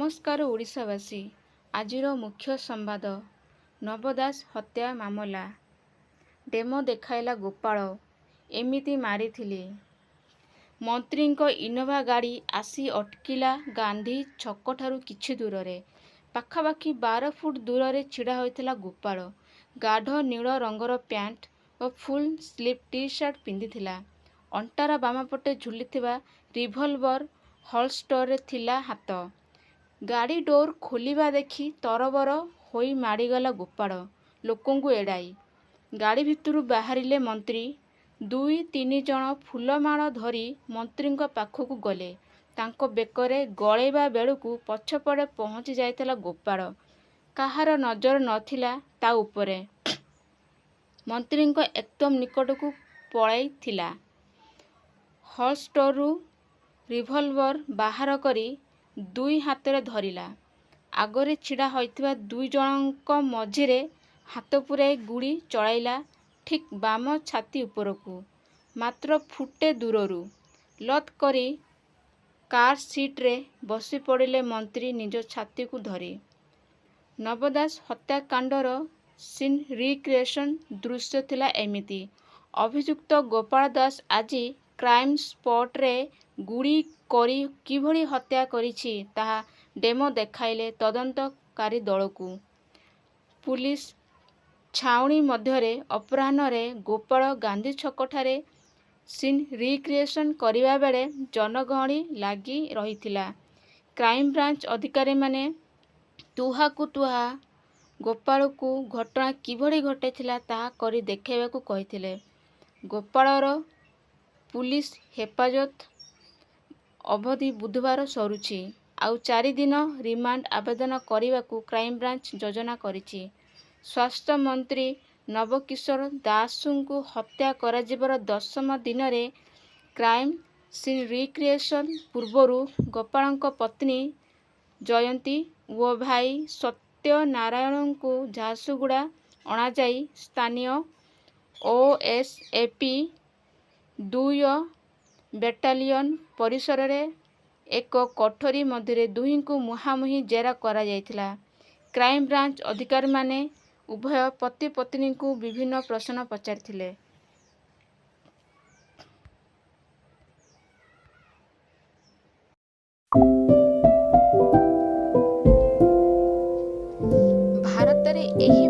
नमस्कार ओडिशावासी। आजिर मुख्य संवाद नव दास हत्या मामला। डेमो देखाइला गोपाल एमिति मारिथिले। मंत्री इनोवा गाड़ी आसी अटकिला गांधी छकठारु किछि दूर पाखापाखि 12 फुट दूर छिड़ा होइथिला गोपाल। गाढ़ नील रंगर पैंट और फुल स्लीव टी शर्ट पिंधिथिला। अंटार बामपटे झुलिथिबा रिभल्वर होल्स्टर रे थिला हाथ। गाड़ी डोर खोलिबा देखि तरबर होई माड़ीगला गोपाल लोकंकु एड़ाई। गाड़ी भितरु बाहरिले मंत्री। 2-3 जन फूलमाଳ धरी मंत्री पाखकु गले। तांको बेकरे गलेबा बेलुकु पछपड़े पहुंची जाइथिला गोपाल। काहार नजर नथिला ता उपरे। मंत्री एकदम निकटकु पळाई थिला। होल्स्टरु रिभल्वर बाहर करी 2 हाथरे धरिला। आगरे छिड़ा होइथिबा 2 जनक मझिरे हाथ पुराई गुड़ी चलाइला ठीक बाम छाती उपरकू। मात्र फुटे दूररू लत करी कार सीट रे बसी पड़िले मंत्री निज छाती को धरी। नवदास हत्याकांडर सीन रिक्रिएशन दृश्य थिला एमिति। अभियुक्त गोपाल दास आज क्राइम स्पॉट रे गुड़ी करी किभली हत्या करिछि ताहा डेमो देखाइले तदंतकारी दलकू। पुलिस छाउणी मध्यरे अपराह्न गोपाल गांधी छकठारे सीन रिक्रिएशन करिबा बेले जनगहली लागी रहिथिला। क्राइम ब्रांच अधिकारी माने तुहा को तुहा गोपाल को घटना किभली घटिथिला ताहा करी देखाइबाकू कहिथिले। गोपालर पुलिस हेफाजत अवधि बुधवार सरुछि। आउ 4 दिन रिमांड आवेदन करिबाकू क्राइम ब्रांच योजना करिछि। स्वास्थ्य मंत्री नवकिशोर दासଙ୍କୁ हत्या कराजिबार 10ମ दिनरे क्राइम सीन रिक्रिएशन पूर्वरु गोपालଙ୍କ पत्नी जयंती ओ भाई सत्यनारायणଙ୍କୁ झारसुगुड़ा अणाଯାଇ स्थानीय ओएसएपी 2 बेटालियन परिसर रे एक कोठरी मध्य दुहींकु मुहांमुही जेरा करा जायथिला। क्राइम ब्रांच अधिकारी माने उभय पति पत्नी को विभिन्न प्रश्न पचारिथिले। भारत रे एही